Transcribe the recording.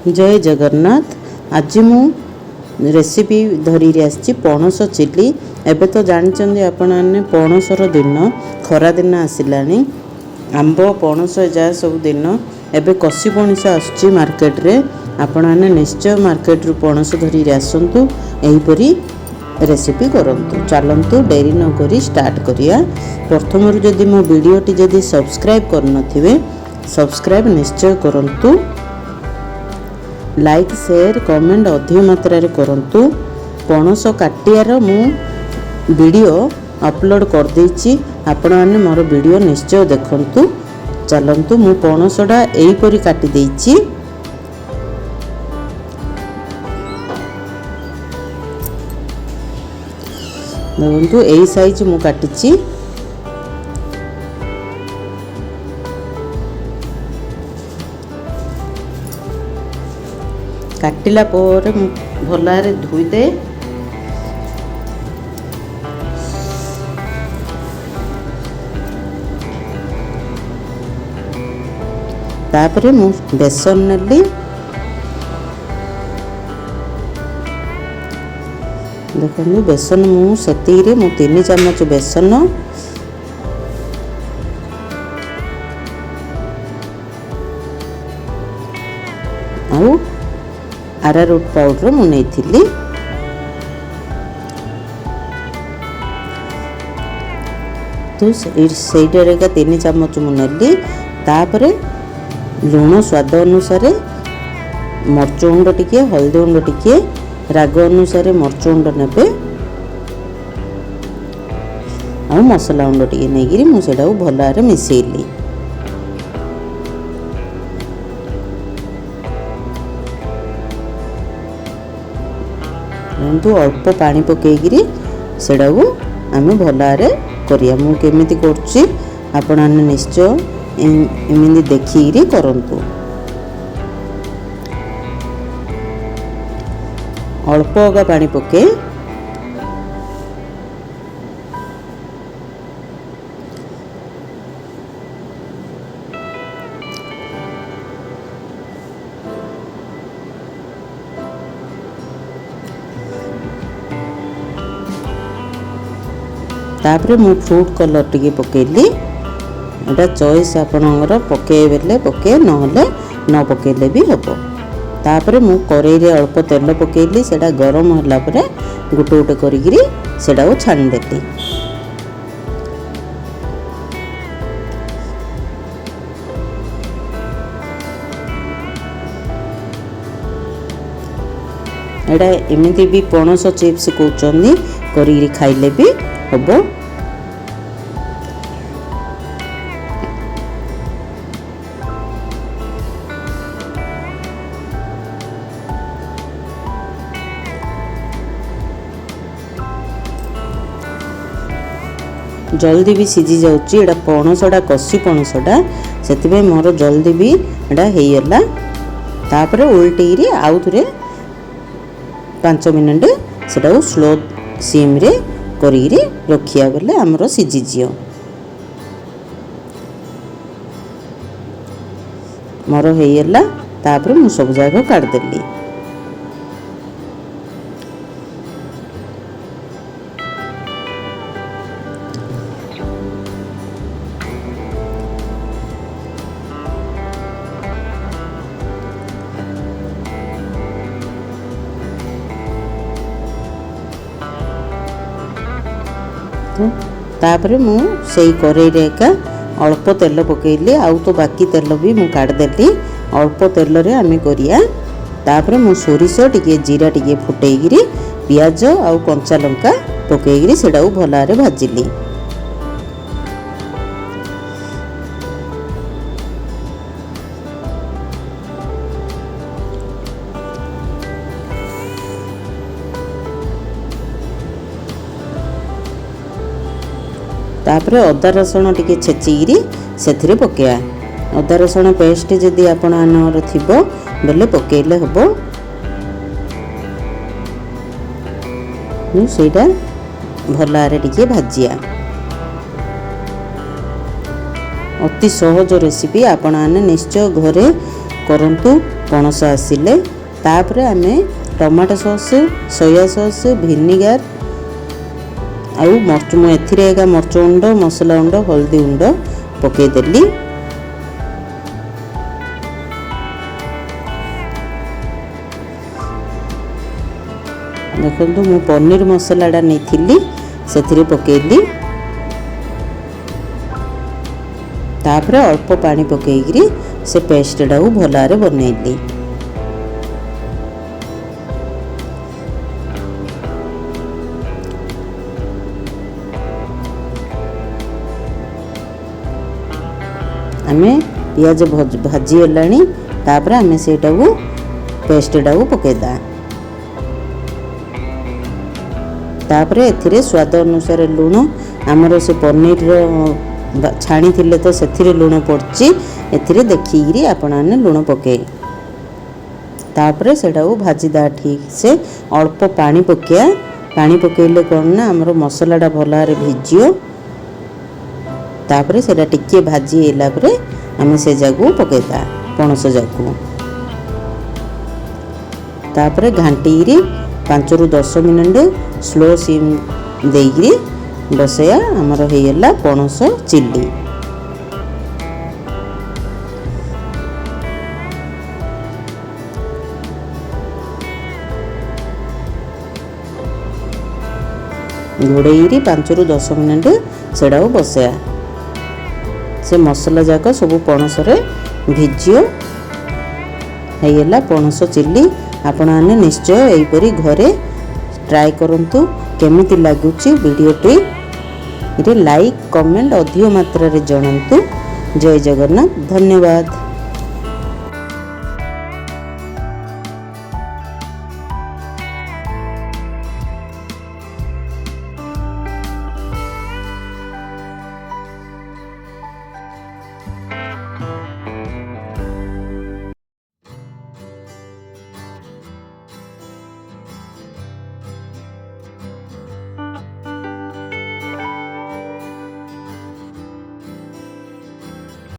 जय जगन्नाथ। आज मु रेसिपी धरी आसी पणस चिल्ली। एबे तो जानते आपण पणसर दिन खरा दिन आसला आंब पणस जा सब दिन एबे कसी पणस आसुची मार्केट रे। आपण निश्चय मार्केट रु पणस धरी आसतु एहीपरी रेसिपी करंतु। चलंतु डेरी न करी स्टार्ट करिया। प्रथम जदि मो वीडियोटी जदि सब्सक्राइब करनथिबे सब्सक्राइब निश्चय करंतु। लाइक शेयर कमेंट अधिक मात्रा रे करंतु। पणस काटियार मु वीडियो अपलोड कर देछि। आपण माने मोर वीडियो निश्चय देखंतु। चलंतु मु पणसडा एही परी काटि देछि। देखंतु एही साइज मु काटिछि। काटिला पर भलारे धोई दे। तापरे मु बेसन नेली। देखो बेसन मु सेती रे मु 3 चम्मच बेसन आउ आरारोट पाउडर मु नेइथिली। तो सेइडरे का 3 चम्मच मु नेली। तापरे लूण स्वाद अनुसार मरच गुंड टिके हल्दी गुंड टिके राग अनुसार मरच गुंड नेबे आ मसला गुंड टिके नेगिरी मु सेडा भलारे मिसेइली। अल्प पानी पकईकरी सेडा आम भलारे करिया। मु केमिति करछि आपण निश्चय एमिति देखिरी करंतु। अल्प अगा पानी पके तापरे मु फ्रूट कलर टिके पकेली। एटा चॉइस आपनकर पकेबेले पके नहले न पकेले भी हबो। तापरे मु करेई रे अल्प तेल पकेली। सेटा गरम होला परे गुटे गुटे करिगिरी सेटा को छान देली। एटा एमिति भी पणस चिप्स कहउचंदी करिगिरी खाइले भी हबो। जल्दी भी सिझी जाउची। एटा पणसडा कसी पणसडा सेतिबे मोर जल्दी भी एटा हेयला। तापरे उल्टीरी आउ थरे 5 मिनिट सेटा स्लो सिम रे करिगिरी रखिया बेले हमरो सिझी जियो। मोर हेयला। तापरे मु सब जागा काट देली। तापरे मु सेई करेई रे का अल्प तेल पकेइली। आउ तो बाकी तेल भी मु काट देली। अल्प तेल रे आमे करिया। तापरे मु सोरिष टिके जीरा टिके फुटेइगिरी पियाज आउ कंचा लंका पकेइगिरी सेडाउ भलारे भाजिली। तापरे अदा रसुण टिके छेचिगिरी सेथिरे पकेया। अदा रसुण पेस्ट जदि आपण आनर थिबो बेले पकेइले हबो। सेटा भलारे टिके भाजिया। अति सहज रेसिपी आपण निश्चय घरे करंतु। पणस आसिले तापरे आमे tomato sauce soya sauce vinegar आउ मर्च मु एथिरे एका मर्च गुंड मसला गुंड हल्दी गुंड पकई देली। देखो मु पनीर मसलाटा नहीं से पकईली तापर अल्प पानी पकईकरी से पेस्टा को भल बनैली। आमे पियाज भाजी गलानी तापर आमे सेटा को पेस्टा को पकेदा तापर एथिरे स्वाद अनुसार लुण आमर से पनीर छाणी थिले तो सेथिरे लुण पड़ची एथिरे देखिकी आपण आने लुण पके तापर सेटा को भाजीदा ठीक से अल्प पानी पकेया पानी पकेले कौन ना आमर मसलाटा भल भारे भिजियो तापर सेटा टिके भाजी हैला परे आमे से जागु पकेता पणस जागु तापर घांटीरी 5 रु 10 मिनिट स्लो सिम देइकरी बसया हमर हेयला पणस चिल्ली। घोड़ेरी 5 रु 10 मिनिट सेड़ा बसया से मसला जाक सब पणस रे भिजियो हेयला पणस चिल्ली। आपण आने निश्चय एहीपरी घरे ट्राई करंतु केमिति लागुची वीडियोटी रे लाइक कमेंट अधिक मात्रा रे जणंतु। जय जगन्नाथ धन्यवाद।